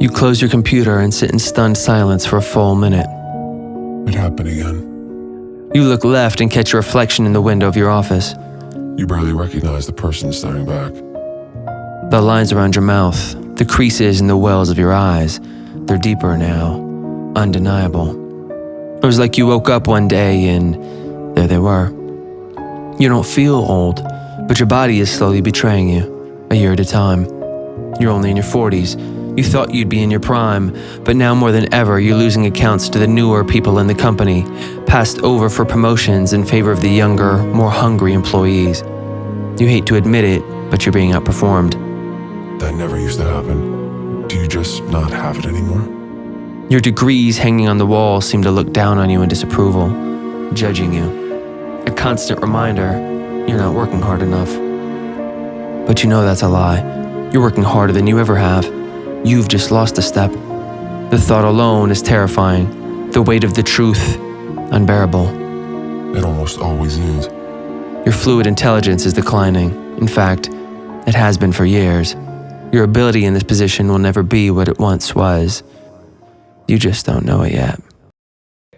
You close your computer and sit in stunned silence for a full minute. It happened again. You look left and catch a reflection in the window of your office. You barely recognize the person staring back. The lines around your mouth, the creases in the wells of your eyes, they're deeper now, undeniable. It was like you woke up one day and there they were. You don't feel old, but your body is slowly betraying you, a year at a time. You're only in your 40s. You thought you'd be in your prime, but now more than ever, you're losing accounts to the newer people in the company, passed over for promotions in favor of the younger, more hungry employees. You hate to admit it, but you're being outperformed. That never used to happen. Do you just not have it anymore? Your degrees hanging on the wall seem to look down on you in disapproval, judging you. A constant reminder, you're not working hard enough. But you know that's a lie. You're working harder than you ever have. You've just lost a step. The thought alone is terrifying. The weight of the truth, unbearable. It almost always is. Your fluid intelligence is declining. In fact, it has been for years. Your ability in this position will never be what it once was. You just don't know it yet.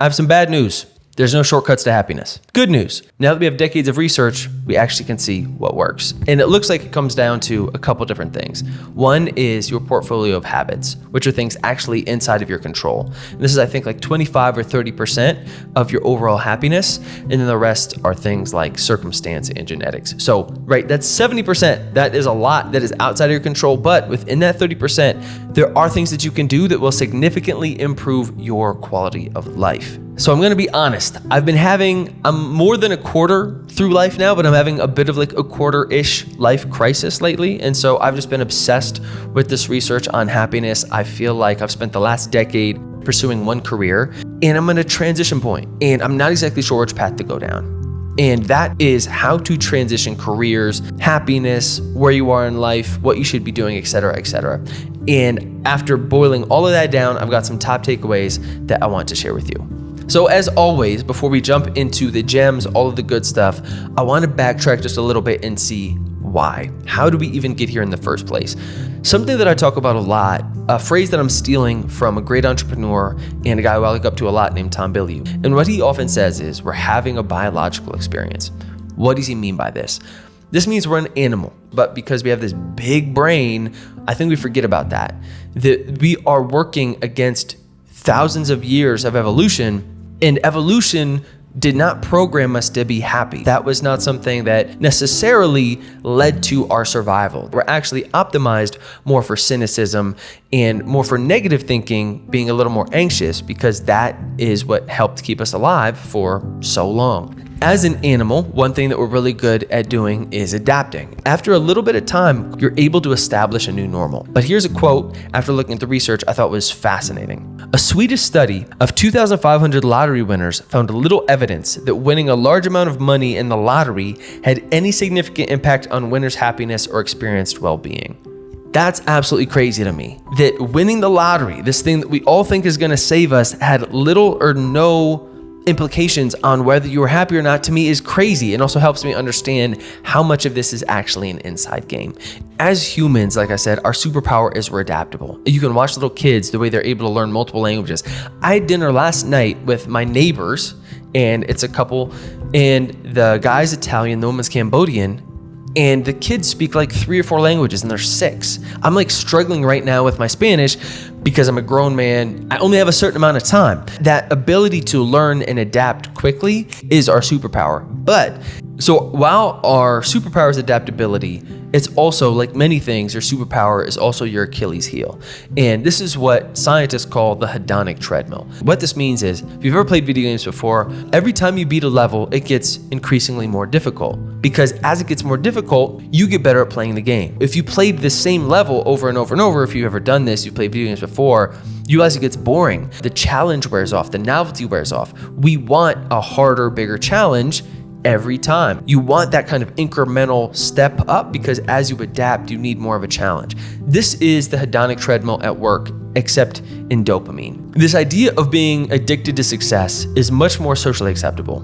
I have some bad news. There's no shortcuts to happiness. Good news. Now that we have decades of research, we actually can see what works. And it looks like it comes down to a couple different things. One is your portfolio of habits, which are things actually inside of your control. And this is, I think, like 25 or 30% of your overall happiness. And then the rest are things like circumstance and genetics. So, right, that's 70%. That is a lot that is outside of your control. But within that 30%, there are things that you can do that will significantly improve your quality of life. So I'm gonna be honest, I'm more than a quarter through life now, but I'm having a bit of like a quarter-ish life crisis lately. And so I've just been obsessed with this research on happiness. I feel like I've spent the last decade pursuing one career and I'm at a transition point and I'm not exactly sure which path to go down. And that is how to transition careers, happiness, where you are in life, what you should be doing, et cetera, et cetera. And after boiling all of that down, I've got some top takeaways that I want to share with you. So as always, before we jump into the gems, all of the good stuff, I want to backtrack just a little bit and see why. How do we even get here in the first place? Something that I talk about a lot, a phrase that I'm stealing from a great entrepreneur and a guy who I look up to a lot named Tom Bilyeu. And what he often says is, we're having a biological experience. What does he mean by this? This means we're an animal, but because we have this big brain, I think we forget about that. That we are working against thousands of years of evolution, and evolution did not program us to be happy. That was not something that necessarily led to our survival. We're actually optimized more for cynicism and more for negative thinking, being a little more anxious, because that is what helped keep us alive for so long. As an animal, one thing that we're really good at doing is adapting. After a little bit of time, you're able to establish a new normal. But here's a quote after looking at the research I thought was fascinating. A Swedish study of 2,500 lottery winners found little evidence that winning a large amount of money in the lottery had any significant impact on winners' happiness or experienced well-being. That's absolutely crazy to me. That winning the lottery, this thing that we all think is gonna save us, had little or no implications on whether you were happy or not, to me is crazy. It also helps me understand how much of this is actually an inside game. As humans, like I said, our superpower is we're adaptable. You can watch little kids, the way they're able to learn multiple languages. I had dinner last night with my neighbors, and it's a couple, and the guy's Italian, the woman's Cambodian, and the kids speak like 3 or 4 languages and they're 6. I'm like struggling right now with my Spanish because I'm a grown man. I only have a certain amount of time. That ability to learn and adapt quickly is our superpower. But so while our superpower is adaptability, it's also, like many things, your superpower is also your Achilles heel. And this is what scientists call the hedonic treadmill. What this means is, if you've ever played video games before, every time you beat a level, it gets increasingly more difficult. Because as it gets more difficult, you get better at playing the game. If you played the same level over and over and over, if you've ever done this, you've played video games before, you realize it gets boring. The challenge wears off, the novelty wears off. We want a harder, bigger challenge every time. You want that kind of incremental step up because as you adapt, you need more of a challenge. This is the hedonic treadmill at work, except in dopamine. This idea of being addicted to success is much more socially acceptable.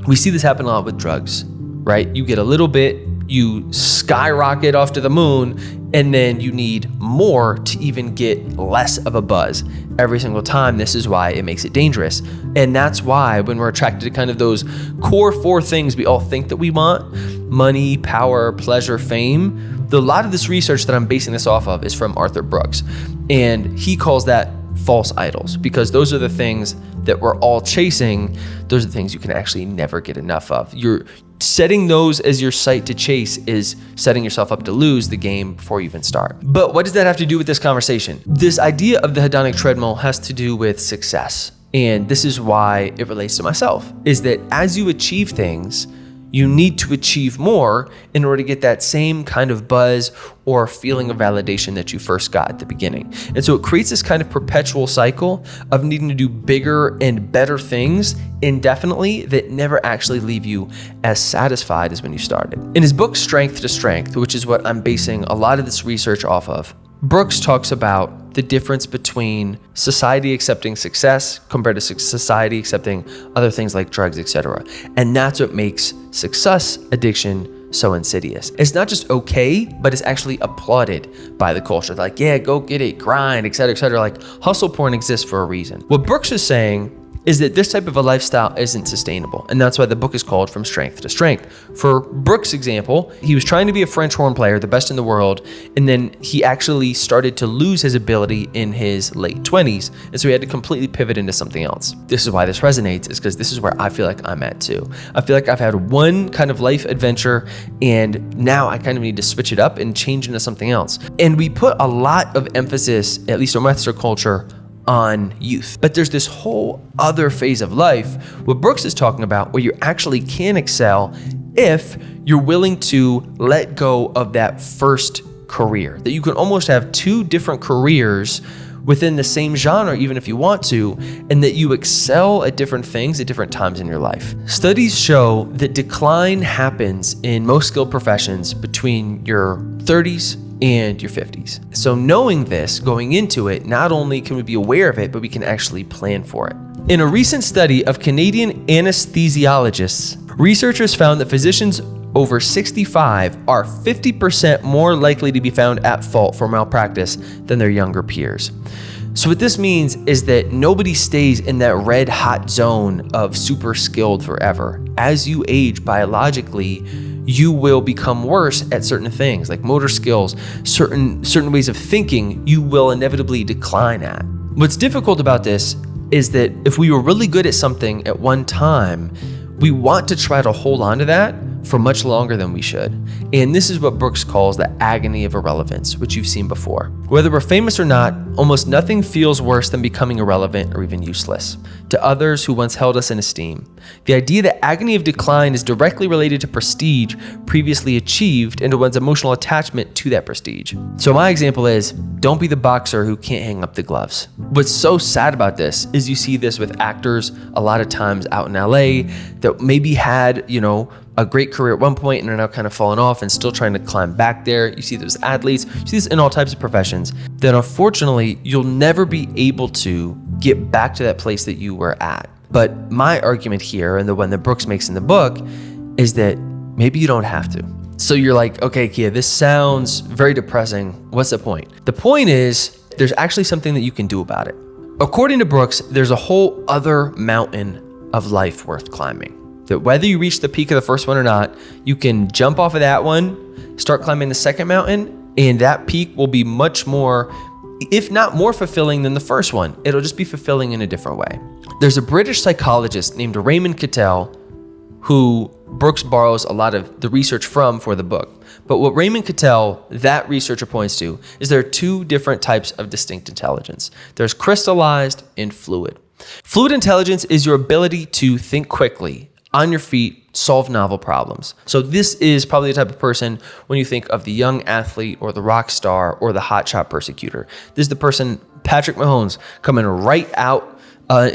We see this happen a lot with drugs, right? You get a little bit, you skyrocket off to the moon, and then you need more to even get less of a buzz every single time. This is why it makes it dangerous. And that's why when we're attracted to kind of those core 4 things we all think that we want, money, power, pleasure, fame, a lot of this research that I'm basing this off of is from Arthur Brooks. And he calls that false idols, because those are the things that we're all chasing. Those are the things you can actually never get enough of. You're setting those as your sight to chase is setting yourself up to lose the game before you even start. But what does that have to do with this conversation? This idea of the hedonic treadmill has to do with success. And this is why it relates to myself, is that as you achieve things, you need to achieve more in order to get that same kind of buzz or feeling of validation that you first got at the beginning. And so it creates this kind of perpetual cycle of needing to do bigger and better things indefinitely that never actually leave you as satisfied as when you started. In his book, Strength to Strength, which is what I'm basing a lot of this research off of, Brooks talks about the difference between society accepting success compared to society accepting other things like drugs, etc. And that's what makes success addiction so insidious. It's not just okay, but it's actually applauded by the culture. They're like, yeah, go get it, grind, etc., etc. Like hustle porn exists for a reason. What Brooks is saying is that this type of a lifestyle isn't sustainable. And that's why the book is called From Strength to Strength. For Brooks' example, he was trying to be a French horn player, the best in the world, and then he actually started to lose his ability in his late 20s, and so he had to completely pivot into something else. This is why this resonates, is because this is where I feel like I'm at too. I feel like I've had one kind of life adventure, and now I kind of need to switch it up and change into something else. And we put a lot of emphasis, at least in Western culture, on youth. But there's this whole other phase of life, what Brooks is talking about, where you actually can excel if you're willing to let go of that first career. That you can almost have 2 different careers within the same genre, even if you want to, and that you excel at different things at different times in your life. Studies show that decline happens in most skilled professions between your 30s and your 50s. So knowing this, going into it, not only can we be aware of it, but we can actually plan for it. In a recent study of Canadian anesthesiologists, researchers found that physicians over 65 are 50% more likely to be found at fault for malpractice than their younger peers. So what this means is that nobody stays in that red hot zone of super skilled forever. As you age biologically, you will become worse at certain things like motor skills, certain ways of thinking you will inevitably decline at. What's difficult about this is that if we were really good at something at one time, we want to try to hold on to that for much longer than we should. And this is what Brooks calls the agony of irrelevance, which you've seen before. Whether we're famous or not, almost nothing feels worse than becoming irrelevant or even useless to others who once held us in esteem. The idea that agony of decline is directly related to prestige previously achieved and to one's emotional attachment to that prestige. So my example is, don't be the boxer who can't hang up the gloves. What's so sad about this is you see this with actors a lot of times out in LA that maybe had, a great career at one point and are now kind of falling off and still trying to climb back there. You see this with athletes, you see this in all types of professions, that unfortunately you'll never be able to get back to that place that you were at. But my argument here, and the one that Brooks makes in the book, is that maybe you don't have to. So you're like, okay, Kia, this sounds very depressing. What's the point? The point is there's actually something that you can do about it. According to Brooks, there's a whole other mountain of life worth climbing. That whether you reach the peak of the first one or not, you can jump off of that one, start climbing the second mountain, and that peak will be much more, if not more fulfilling than the first one. It'll just be fulfilling in a different way. There's a British psychologist named Raymond Cattell who Brooks borrows a lot of the research from for the book. But what Raymond Cattell, that researcher, points to is there are 2 different types of distinct intelligence. There's crystallized and fluid. Fluid intelligence is your ability to think quickly, on your feet, solve novel problems. So this is probably the type of person when you think of the young athlete or the rock star or the hotshot persecutor. This is the person, Patrick Mahomes, coming right out out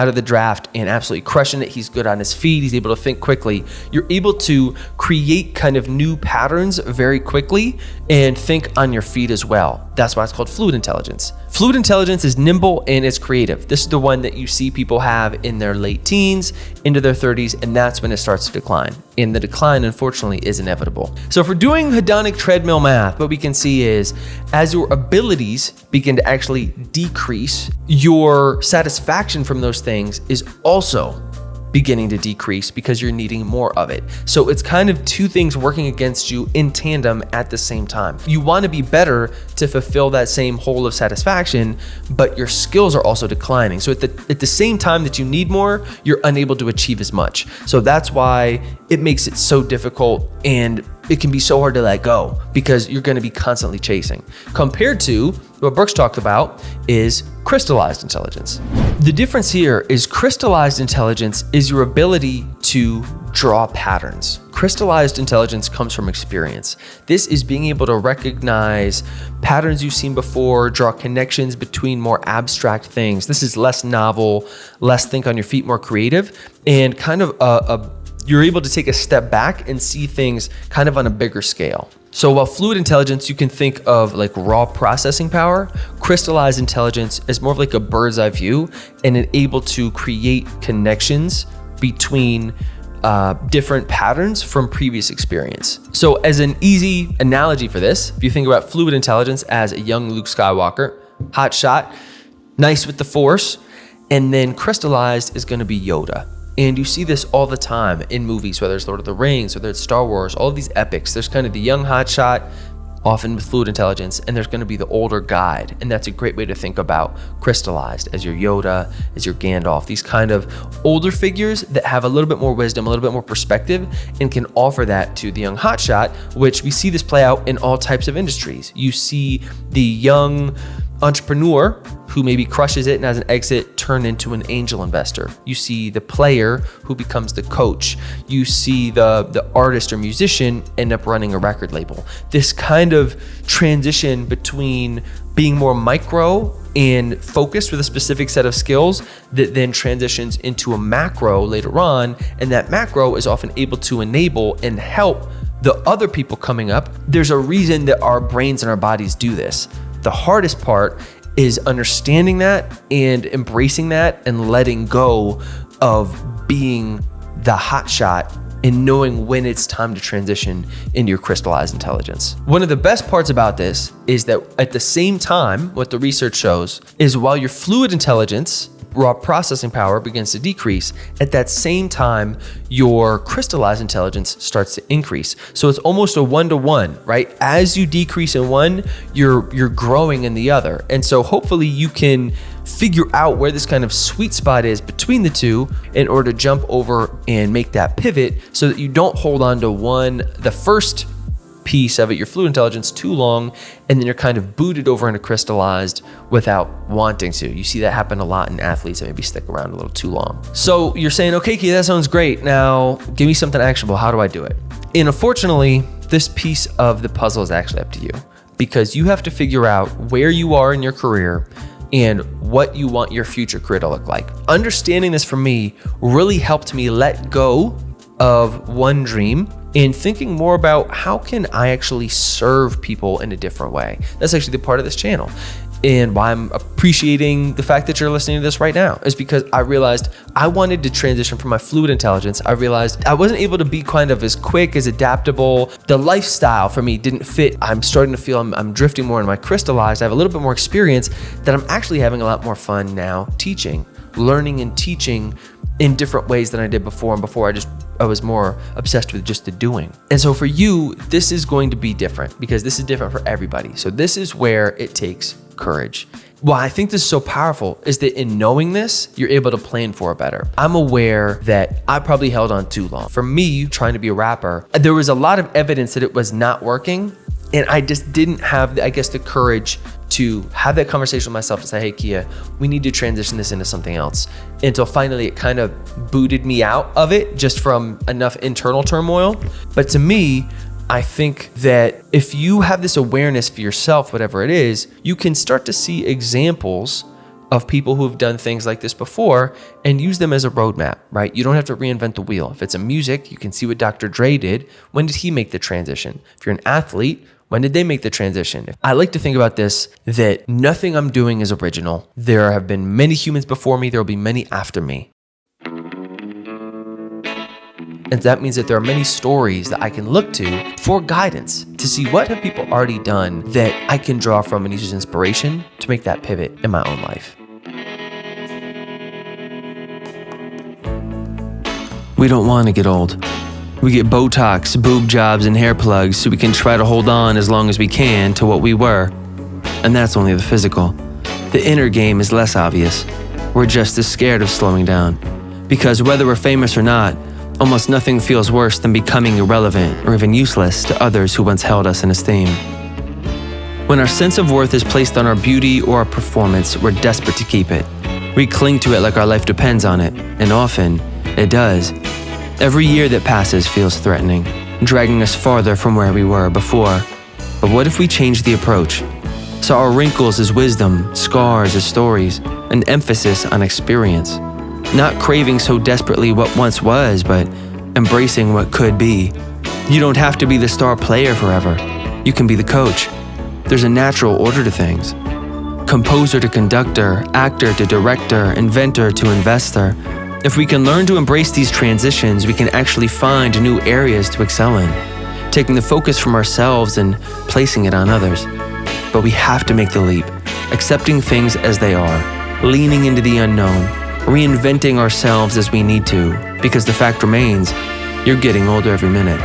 of the draft and absolutely crushing it. He's good on his feet. He's able to think quickly. You're able to create kind of new patterns very quickly and think on your feet as well. That's why it's called fluid intelligence. Fluid intelligence is nimble and it's creative. This is the one that you see people have in their late teens, into their 30s, and that's when it starts to decline. And the decline, unfortunately, is inevitable. So if we're doing hedonic treadmill math, what we can see is as your abilities begin to actually decrease, your satisfaction from those things is also beginning to decrease because you're needing more of it. So it's kind of two things working against you in tandem at the same time. You want to be better to fulfill that same hole of satisfaction, but your skills are also declining. So at the same time that you need more, you're unable to achieve as much. So that's why it makes it so difficult, and it can be so hard to let go because you're going to be constantly chasing. Compared to what Brooks talked about is crystallized intelligence. The difference here is crystallized intelligence is your ability to draw patterns. Crystallized intelligence comes from experience. This is being able to recognize patterns you've seen before, draw connections between more abstract things. This is less novel, less think on your feet, more creative, and kind of you're able to take a step back and see things kind of on a bigger scale. So while fluid intelligence, you can think of like raw processing power, crystallized intelligence is more of like a bird's eye view and able to create connections between different patterns from previous experience. So as an easy analogy for this, if you think about fluid intelligence as a young Luke Skywalker, hot shot, nice with the Force, and then crystallized is going to be Yoda. And you see this all the time in movies, whether it's Lord of the Rings, whether it's Star Wars, all of these epics. There's kind of the young hotshot, often with fluid intelligence, and there's going to be the older guide. And that's a great way to think about crystallized as your Yoda, as your Gandalf, these kind of older figures that have a little bit more wisdom, a little bit more perspective, and can offer that to the young hotshot, which we see this play out in all types of industries. You see the young entrepreneur who maybe crushes it and has an exit turn into an angel investor. You see the player who becomes the coach. You see the artist or musician end up running a record label. This kind of transition between being more micro and focused with a specific set of skills that then transitions into a macro later on, and that macro is often able to enable and help the other people coming up. There's a reason that our brains and our bodies do this. The hardest part is understanding that and embracing that and letting go of being the hotshot and knowing when it's time to transition into your crystallized intelligence. One of the best parts about this is that at the same time, what the research shows is while your fluid intelligence, raw processing power, begins to decrease, at that same time, your crystallized intelligence starts to increase. So it's almost a one-to-one, right? As you decrease in one, you're growing in the other. And so hopefully you can figure out where this kind of sweet spot is between the two in order to jump over and make that pivot so that you don't hold on to the first piece of it, your fluid intelligence, too long, and then you're kind of booted over into crystallized without wanting to. You see that happen a lot in athletes that maybe stick around a little too long. So you're saying, okay, Kia, that sounds great. Now give me something actionable. How do I do it? And unfortunately, this piece of the puzzle is actually up to you because you have to figure out where you are in your career and what you want your future career to look like. Understanding this for me really helped me let go of one dream and thinking more about how can I actually serve people in a different way. That's actually the part of this channel. And why I'm appreciating the fact that you're listening to this right now is because I realized I wanted to transition from my fluid intelligence. I realized I wasn't able to be kind of as quick, as adaptable. The lifestyle for me didn't fit. I'm starting to feel I'm drifting more in my crystallized. I have a little bit more experience that I'm actually having a lot more fun now teaching, learning and teaching in different ways than I did before. And before I was more obsessed with just the doing. And so for you, this is going to be different because this is different for everybody. So this is where it takes courage. Why I think this is so powerful is that in knowing this, you're able to plan for it better. I'm aware that I probably held on too long. For me, trying to be a rapper, there was a lot of evidence that it was not working. And I just didn't have, I guess, the courage to have that conversation with myself to say, hey, Kia, we need to transition this into something else. Until finally it kind of booted me out of it just from enough internal turmoil. But to me, I think that if you have this awareness for yourself, whatever it is, you can start to see examples of people who have done things like this before and use them as a roadmap, right? You don't have to reinvent the wheel. If it's a music, you can see what Dr. Dre did. When did he make the transition? If you're an athlete, When did they make the transition? I like to think about this, that nothing I'm doing is original. There have been many humans before me, there will be many after me. And that means that there are many stories that I can look to for guidance, to see what have people already done that I can draw from and use as inspiration to make that pivot in my own life. We don't want to get old. We get Botox, boob jobs, and hair plugs so we can try to hold on as long as we can to what we were. And that's only the physical. The inner game is less obvious. We're just as scared of slowing down. Because whether we're famous or not, almost nothing feels worse than becoming irrelevant or even useless to others who once held us in esteem. When our sense of worth is placed on our beauty or our performance, we're desperate to keep it. We cling to it like our life depends on it, and often, it does. Every year that passes feels threatening, dragging us farther from where we were before. But what if we changed the approach? Saw our wrinkles as wisdom, scars as stories, an emphasis on experience. Not craving so desperately what once was, but embracing what could be. You don't have to be the star player forever. You can be the coach. There's a natural order to things. Composer to conductor, actor to director, inventor to investor. If we can learn to embrace these transitions, we can actually find new areas to excel in, taking the focus from ourselves and placing it on others. But we have to make the leap, accepting things as they are, leaning into the unknown, reinventing ourselves as we need to, because the fact remains, you're getting older every minute.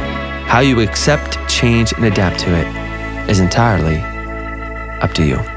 How you accept, change, and adapt to it is entirely up to you.